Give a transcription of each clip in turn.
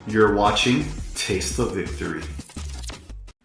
You're watching Taste the Victory.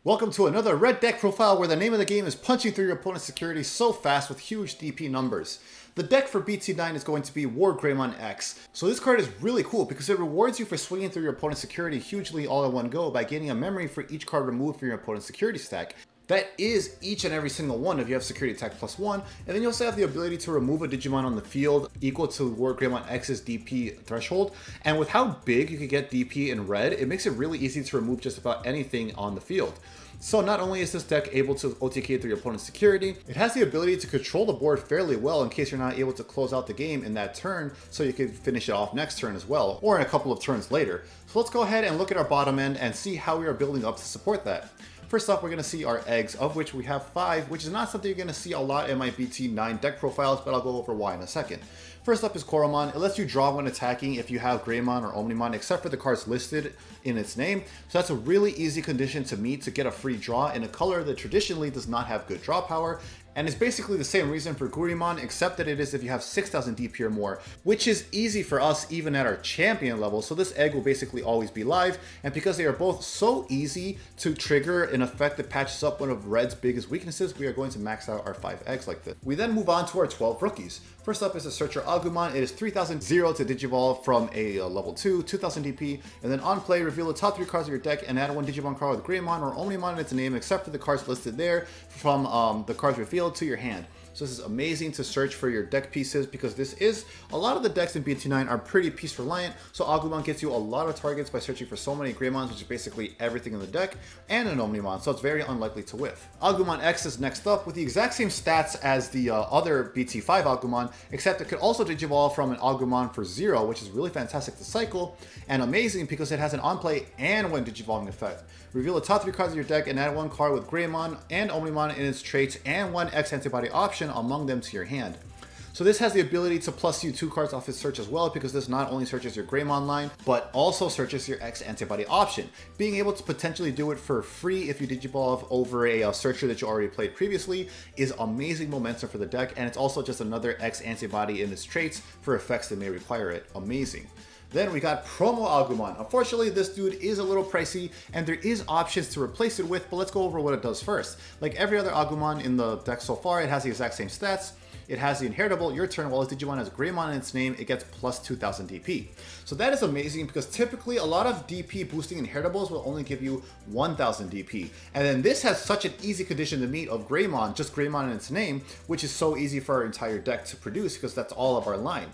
Welcome to another red deck profile where the name of the game is punching through your opponent's security so fast with huge DP numbers. The deck for BT9 is going to be WarGreymon X. So this card is really cool because it rewards you for swinging through your opponent's security hugely all in one go by gaining a memory for each card removed from your opponent's security stack. That is each and every single one if you have security attack +1, and then you also have the ability to remove a Digimon on the field equal to WarGreymon X's DP threshold. And with how big you can get DP in red, it makes it really easy to remove just about anything on the field. So not only is this deck able to OTK through your opponent's security, it has the ability to control the board fairly well in case you're not able to close out the game in that turn, so you can finish it off next turn as well, or in a couple of turns later. So let's go ahead and look at our bottom end and see how we are building up to support that. First up, we're going to see our eggs, of which we have 5, which is not something you're going to see a lot in my BT9 deck profiles, but I'll go over why in a second. First up is Koromon. It lets you draw when attacking if you have Greymon or Omnimon, except for the cards listed in its name. So that's a really easy condition to meet to get a free draw in a color that traditionally does not have good draw power. And it's basically the same reason for Agumon, except that it is if you have 6,000 DP or more, which is easy for us even at our champion level. So this egg will basically always be live. And because they are both so easy to trigger an effect that patches up one of Red's biggest weaknesses, we are going to max out our 5 eggs like this. We then move on to our 12 rookies. First up is the Searcher Agumon. It is 3,000 to Digivolve from a level 2, 2,000 DP, and then on play, reveal the top 3 cards of your deck and add one Digimon card with Greymon or Omnimon in its name, except for the cards listed there from the cards revealed to your hand. So this is amazing to search for your deck pieces because this is, a lot of the decks in BT9 are pretty piece reliant, so Agumon gets you a lot of targets by searching for so many Greymons, which is basically everything in the deck, and an Omnimon, so it's very unlikely to whiff. Agumon X is next up with the exact same stats as the other BT5 Agumon, except it could also digivolve from an Agumon for 0, which is really fantastic to cycle, and amazing because it has an on-play and one digivolving effect. Reveal the top 3 cards of your deck and add one card with Greymon and Omnimon in its traits and one X Antibody option among them to your hand. So this has the ability to plus you 2 cards off its search as well, because this not only searches your Greymon line, but also searches your X Antibody option. Being able to potentially do it for free if you digivolve over a searcher that you already played previously is amazing momentum for the deck, and it's also just another X Antibody in its traits for effects that may require it. Amazing. Then we got Promo Agumon. Unfortunately, this dude is a little pricey, and there is options to replace it with, but let's go over what it does first. Like every other Agumon in the deck so far, it has the exact same stats. It has the inheritable, your turn, while its Digimon has Greymon in its name, it gets plus 2,000 DP. So that is amazing because typically a lot of DP boosting inheritables will only give you 1,000 DP. And then this has such an easy condition to meet of Greymon, just Greymon in its name, which is so easy for our entire deck to produce because that's all of our line.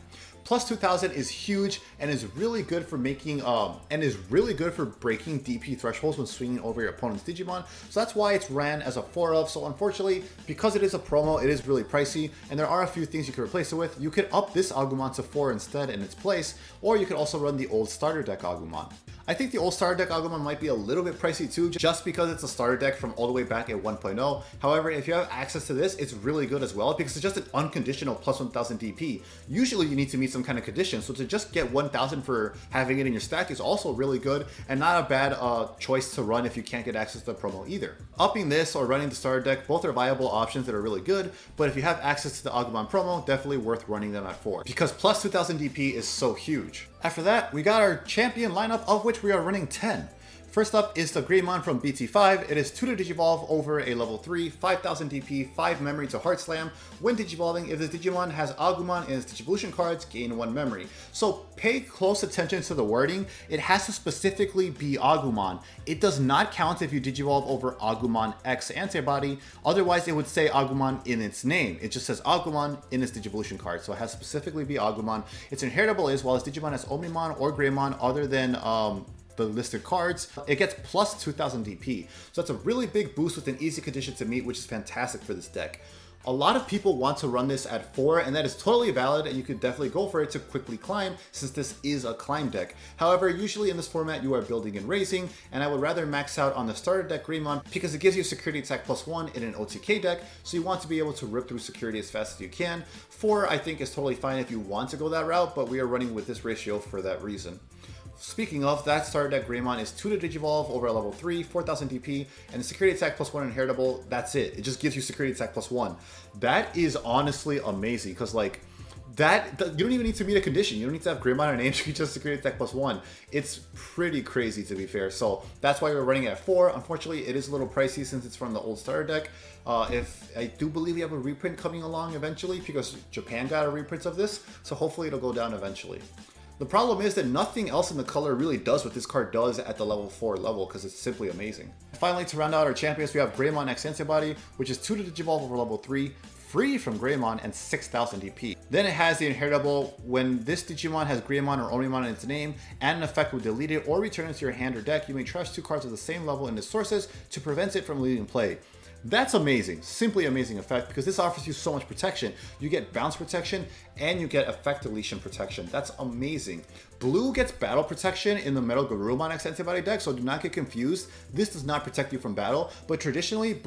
Plus 2,000 is huge and is really good for making breaking DP thresholds when swinging over your opponent's Digimon. So that's why it's ran as a 4 of. So unfortunately, because it is a promo, it is really pricey, and there are a few things you could replace it with. You could up this Agumon to 4 instead in its place, or you could also run the old starter deck Agumon. I think the old starter deck Agumon might be a little bit pricey too, just because it's a starter deck from all the way back at 1.0. However, if you have access to this, it's really good as well because it's just an unconditional plus 1,000 DP. Usually you need to meet some kind of condition, so to just get 1,000 for having it in your stack is also really good and not a bad choice to run if you can't get access to the promo either. Upping this or running the starter deck, both are viable options that are really good, but if you have access to the Agumon promo, definitely worth running them at 4 because plus 2,000 DP is so huge. After that, we got our champion lineup, of which we are running 10. First up is the Greymon from BT5. It is 2 to Digivolve over a level 3, 5,000 DP, 5 memory to Heart Slam. When Digivolving, if the Digimon has Agumon in its Digivolution cards, gain 1 memory. So pay close attention to the wording. It has to specifically be Agumon. It does not count if you Digivolve over Agumon X Antibody. Otherwise, it would say Agumon in its name. It just says Agumon in its Digivolution card. So it has to specifically be Agumon. Its inheritable is, while its Digimon has Omnimon or Greymon other than the listed cards, it gets plus 2,000 DP. So that's a really big boost with an easy condition to meet, which is fantastic for this deck. A lot of people want to run this at 4, and that is totally valid, and you could definitely go for it to quickly climb since this is a climb deck. However, usually in this format you are building and raising, and I would rather max out on the starter deck Greymon because it gives you security attack +1 in an OTK deck, so you want to be able to rip through security as fast as you can. 4 I think is totally fine if you want to go that route, but we are running with this ratio for that reason. Speaking of, that starter deck Greymon is 2 to Digivolve over a level 3, 4,000 DP, and the security attack +1 inheritable, that's it. It just gives you security attack +1. That is honestly amazing, because like, You don't even need to meet a condition. You don't need to have Greymon and name. You can just security attack +1. It's pretty crazy, to be fair. So that's why we're running it at 4. Unfortunately, it is a little pricey since it's from the old starter deck. If I do believe we have a reprint coming along eventually, because Japan got a reprint of this, so hopefully it'll go down eventually. The problem is that nothing else in the color really does what this card does at the level 4 level, because it's simply amazing. Finally, to round out our champions, we have Greymon X Antibody, which is 2 to Digivolve over level 3, free from Greymon, and 6000 DP. Then it has the inheritable. When this Digimon has Greymon or Omnimon in its name, and an effect will delete it or return it to your hand or deck, you may trash 2 cards of the same level in its sources to prevent it from leaving play. That's amazing, simply amazing effect, because this offers you so much protection. You get bounce protection and you get effect deletion protection. That's amazing. Blue gets battle protection in the MetalGreymon X Antibody deck, so do not get confused. This does not protect you from battle, but traditionally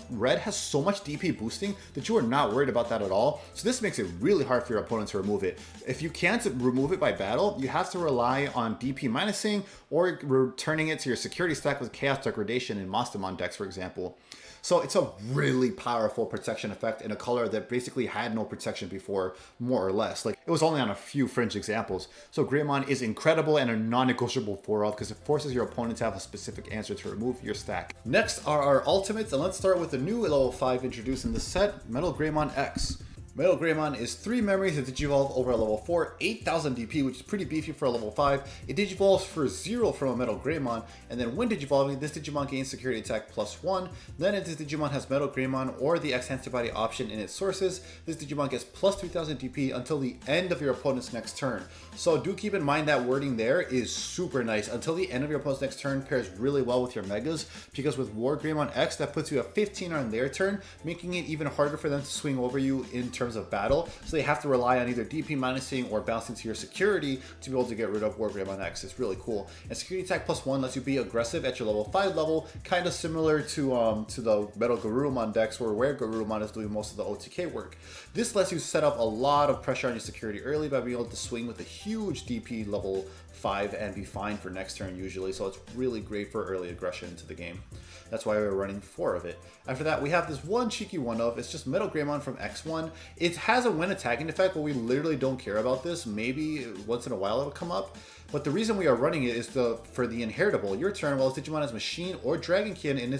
red has so much DP boosting that you are not worried about that at all. So this makes it really hard for your opponent to remove it. If you can't remove it by battle, you have to rely on DP minusing or returning it to your security stack with Chaos Degradation in Omnimon decks, for example. So it's a really powerful protection effect in a color that basically had no protection before, more or less. Like, it was only on a few fringe examples. So Greymon is incredible and a non-negotiable 4-of, because it forces your opponent to have a specific answer to remove your stack. Next are our ultimates, and let's start with the new level 5 introduced in the set, MetalGreymon X. MetalGreymon is 3 memories that digivolve over a level 4, 8000 DP, which is pretty beefy for a level 5. It digivolves for 0 from a MetalGreymon, and then when digivolving, this Digimon gains security attack +1. Then if this Digimon has MetalGreymon or the X Antibody option in its sources, this Digimon gets +3000 DP until the end of your opponent's next turn. So do keep in mind that wording there is super nice. Until the end of your opponent's next turn pairs really well with your Megas, because with WarGreymon X, that puts you at 15 on their turn, making it even harder for them to swing over you in terms of battle, so they have to rely on either DP minusing or bouncing to your security to be able to get rid of WarGreymon X. It's really cool. And security attack +1 lets you be aggressive at your level 5 level, kind of similar to the MetalGreymon decks where WarGreymon is doing most of the OTK work. This lets you set up a lot of pressure on your security early by being able to swing with a huge DP level 5 and be fine for next turn usually, so it's really great for early aggression into the game. That's why we're running 4 of it. After that, we have this one cheeky one-of. It's just MetalGreymon from X1. It has a when attacking effect, but we literally don't care about this. Maybe once in a while it'll come up. But the reason we are running it is for the inheritable. Your turn, while this Digimon has Machine or Dragonkin in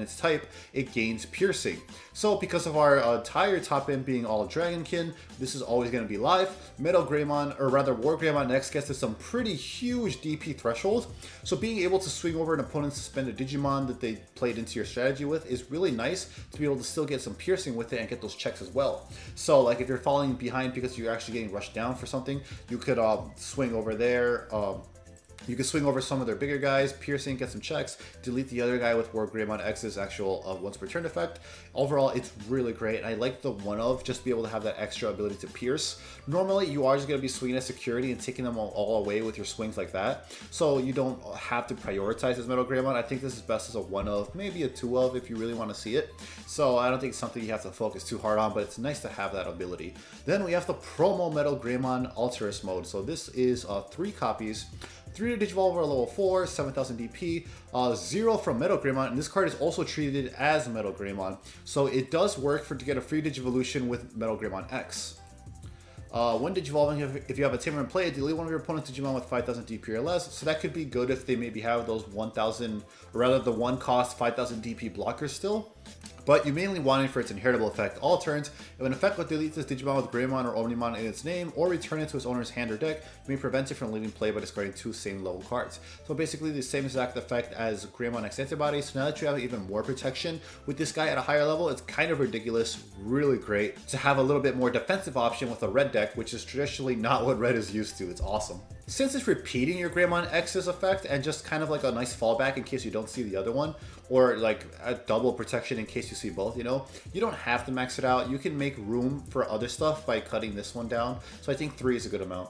its type, it gains Piercing. So because of our entire top end being all Dragonkin, this is always going to be live. MetalGreymon, or rather WarGreymon X, gets to some pretty huge DP threshold. So being able to swing over an opponent's suspended Digimon that they played into your strategy with is really nice to be able to still get some piercing with it and get those checks as well. So like if you're falling behind because you're actually getting rushed down for something, you could swing over there. You can swing over some of their bigger guys, piercing, get some checks, delete the other guy with WarGreymon X's actual once per turn effect. Overall, it's really great. I like the one-of, just to be able to have that extra ability to pierce. Normally, you are just going to be swinging at security and taking them all away with your swings like that. So you don't have to prioritize as MetalGreymon. I think this is best as a one-of, maybe a two-of if you really want to see it. So I don't think it's something you have to focus too hard on, but it's nice to have that ability. Then we have the promo MetalGreymon Alterous mode. So this is 3 copies. 3 to Digivolve over level 4, 7000 DP, 0 from MetalGreymon, and this card is also treated as MetalGreymon. So it does work to get a free Digivolution with MetalGreymon X. When Digivolving, if you have a Tamer in play, delete one of your opponent's Digimon with 5000 DP or less. So that could be good if they maybe have those 1000, or rather the 1 cost 5000 DP blockers still. But you mainly want it for its inheritable effect. All turns, if an effect will delete this Digimon with Greymon or Omnimon in its name, or return it to its owner's hand or deck, you may prevent it from leaving play by discarding 2 same level cards. So basically the same exact effect as Greymon X Antibody. So now that you have even more protection with this guy at a higher level, it's kind of ridiculous, really great to have a little bit more defensive option with a red deck, which is traditionally not what red is used to. It's awesome. Since it's repeating your Greymon X's effect and just kind of like a nice fallback in case you don't see the other one, or like a double protection in case you see both, you know, you don't have to max it out. You can make room for other stuff by cutting this one down. So I think 3 is a good amount.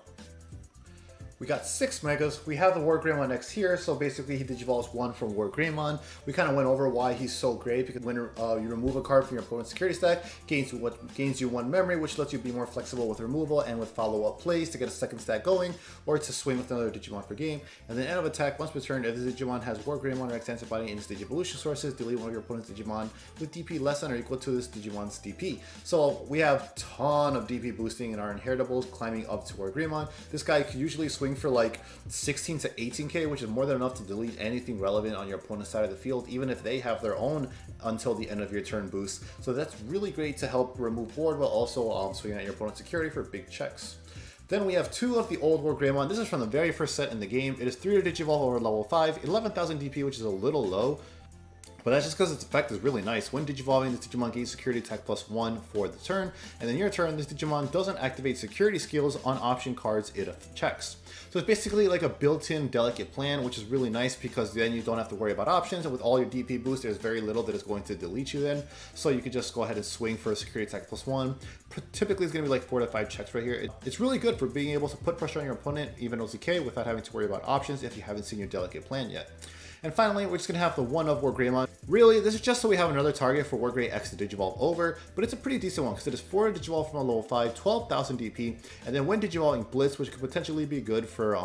We got 6 megas. We have the WarGreymon X here, so basically he digivolves 1 from WarGreymon. We kind of went over why he's so great, because when you remove a card from your opponent's security stack, gains you 1 memory, which lets you be more flexible with removal and with follow-up plays to get a second stack going, or to swing with another Digimon per game. And then end of attack, once per turn, if the Digimon has WarGreymon or X Antibody in its Digivolution sources, delete one of your opponent's Digimon with DP less than or equal to this Digimon's DP. So we have a ton of DP boosting in our inheritables, climbing up to WarGreymon. This guy could usually swing for like 16 to 18k, which is more than enough to delete anything relevant on your opponent's side of the field, even if they have their own until the end of your turn boost. So that's really great to help remove board while also swinging at your opponent's security for big checks. Then we have 2 of the old WarGreymon. This is from the very first set in the game. It is 3 to Digivolve over level 5, 11,000 DP, which is a little low. But that's just because its effect is really nice. When Digivolving, this Digimon gains security attack +1 for the turn, and then your turn, this Digimon doesn't activate security skills on option cards it checks. So it's basically like a built-in delicate plan, which is really nice because then you don't have to worry about options, and with all your DP boost, there's very little that is going to delete you then. So you could just go ahead and swing for a security attack +1. Typically it's going to be like 4 to 5 checks right here. It's really good for being able to put pressure on your opponent, even OTK, without having to worry about options if you haven't seen your delicate plan yet. And finally, we're just going to have the 1 of WarGreymon. Really, this is just so we have another target for WarGrey X to Digivolve over, but it's a pretty decent one because it is 4 to Digivolve from a level 5, 12,000 DP, and then when Digivolving Blitz, which could potentially be good for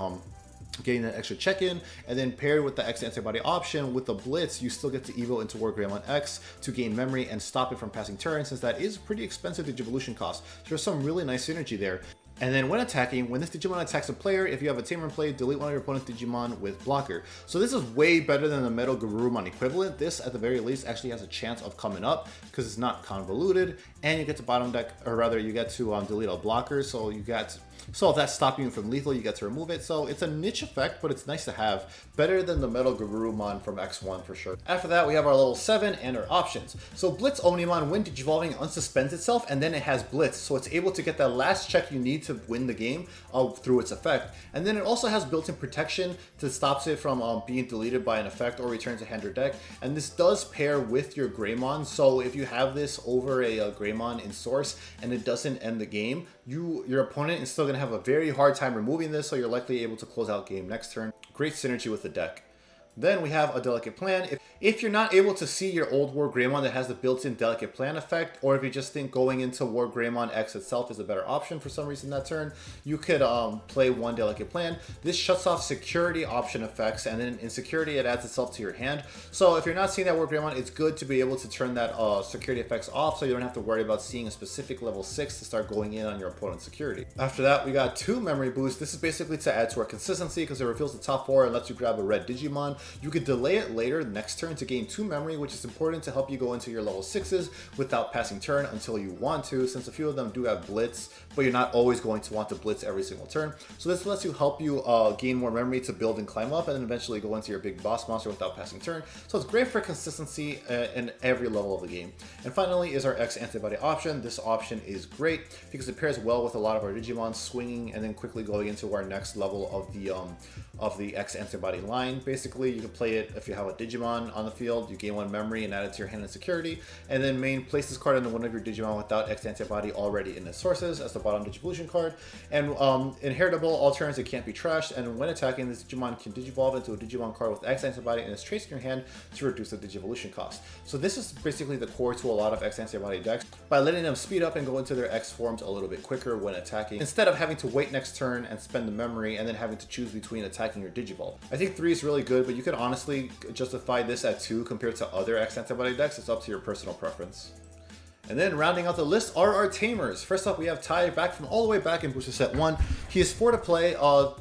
getting that extra check-in, and then paired with the X Antibody option with the Blitz, you still get to evo into WarGreymon X to gain memory and stop it from passing turn, since that is a pretty expensive Digivolution cost. So there's some really nice synergy there. And then when attacking, when this Digimon attacks a player, if you have a tamer in play, delete one of your opponent's Digimon with blocker. So this is way better than the MetalGreymon equivalent. This, at the very least, actually has a chance of coming up because it's not convoluted, and you get to bottom deck, or rather, you get to delete a blocker. So you get, so if that's stopping you from lethal, you get to remove it. So it's a niche effect, but it's nice to have. Better than the MetalGreymon from X1 for sure. After that, we have our level 7 and our options. So Blitz Omnimon, when Digivolving, unsuspends itself, and then it has Blitz, so it's able to get that last check you need to win the game through its effect. And then it also has built-in protection that stops it from being deleted by an effect or returns a hand or deck. And this does pair with your Greymon, so if you have this over a Greymon in source and it doesn't end the game, your opponent is still going to have a very hard time removing this, so you're likely able to close out game next turn. Great synergy with the deck. Then we have a delicate plan. If you're not able to see your old WarGreymon that has the built-in delicate plan effect, or if you just think going into WarGreymon X itself is a better option for some reason that turn, you could play 1 delicate plan. This shuts off security option effects, and then in security it adds itself to your hand. So if you're not seeing that WarGreymon, it's good to be able to turn that security effects off, so you don't have to worry about seeing a specific level 6 to start going in on your opponent's security. After that, we got 2 memory boosts. This is basically to add to our consistency because it reveals the top 4 and lets you grab a red Digimon. You could delay it later next turn to gain 2 memory, which is important to help you go into your level 6s without passing turn until you want to, since a few of them do have Blitz, but you're not always going to want to Blitz every single turn. So this lets you help you gain more memory to build and climb up, and then eventually go into your big boss monster without passing turn. So it's great for consistency in every level of the game. And finally is our X Antibody option. This option is great because it pairs well with a lot of our Digimon, swinging and then quickly going into our next level of the X Antibody line. Basically, you can play it if you have a Digimon on the field, you gain 1 memory and add it to your hand in security, and then place this card into one of your Digimon without X Antibody already in its sources as the bottom Digivolution card. And inheritable, all turns it can't be trashed, and when attacking, this Digimon can Digivolve into a Digimon card with X Antibody and its trace in your hand to reduce the Digivolution cost. So this is basically the core to a lot of X Antibody decks, by letting them speed up and go into their X forms a little bit quicker when attacking, instead of having to wait next turn and spend the memory and then having to choose between attacking or Digivolve. I think 3 is really good, but you could honestly justify this at 2 compared to other X Antibody decks. It's up to your personal preference. And then rounding out the list are our Tamers. First up, we have Tai, back from all the way back in Booster Set 1. He is 4 to play,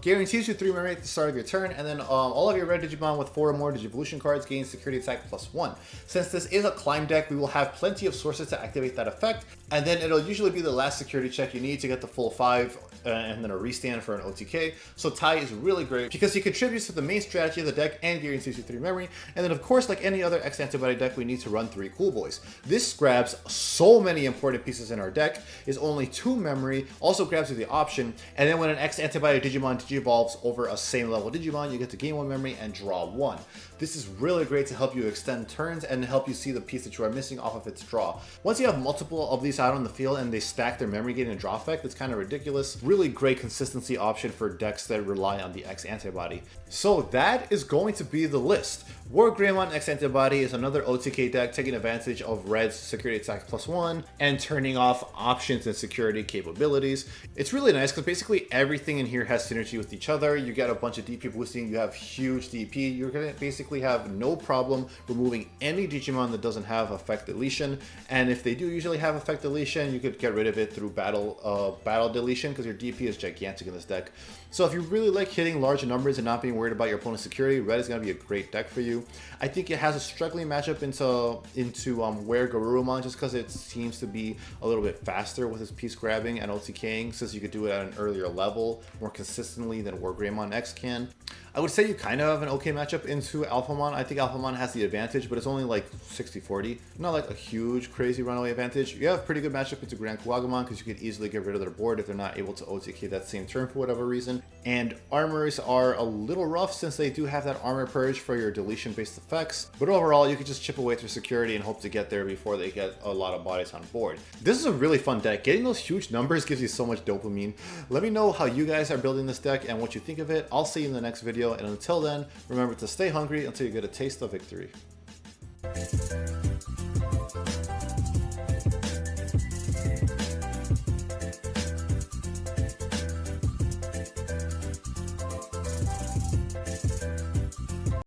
guarantees you 3 memory at the start of your turn, and then all of your red Digimon with 4 or more Digivolution cards gain security attack +1. Since this is a climb deck, we will have plenty of sources to activate that effect, and then it'll usually be the last security check you need to get the full 5, and then a restand for an OTK. So Tai is really great because he contributes to the main strategy of the deck and guarantees you 3 memory. And then of course, like any other X Antibody deck, we need to run 3 Cool Boys. This grabs so many important pieces in our deck, is only 2 memory, also grabs you the option, and then when an X Antibody Digimon digivolves over a same level Digimon, you get to gain 1 memory and draw 1. This is really great to help you extend turns and help you see the piece that you are missing off of its draw. Once you have multiple of these out on the field and they stack their memory gain and draw effect, it's kind of ridiculous. Really really great consistency option for decks that rely on the X Antibody. So that is going to be the list. WarGreymon X Antibody is another OTK deck taking advantage of Red's security attack +1 and turning off options and security capabilities. It's really nice because basically everything in here has synergy with each other. You get a bunch of DP boosting, you have huge DP, you're going to basically have no problem removing any Digimon that doesn't have effect deletion, and if they do usually have effect deletion, you could get rid of it through battle deletion because your DP is gigantic in this deck. So if you really like hitting large numbers and not being worried about your opponent's security, Red is going to be a great deck for you. I think it has a struggling matchup into WarGreymon just because it seems to be a little bit faster with his piece grabbing and OTKing, since you could do it at an earlier level more consistently than WarGreymon X can. I would say you kind of have an okay matchup into Alphamon. I think Alphamon has the advantage, but it's only like 60-40. Not like a huge, crazy runaway advantage. You have a pretty good matchup into Grand Agumon because you could easily get rid of their board if they're not able to OTK that same turn for whatever reason. And armors are a little rough since they do have that armor purge for your deletion-based effects. But overall, you could just chip away through security and hope to get there before they get a lot of bodies on board. This is a really fun deck. Getting those huge numbers gives you so much dopamine. Let me know how you guys are building this deck and what you think of it. I'll see you in the next video. And until then, remember to stay hungry until you get a taste of victory.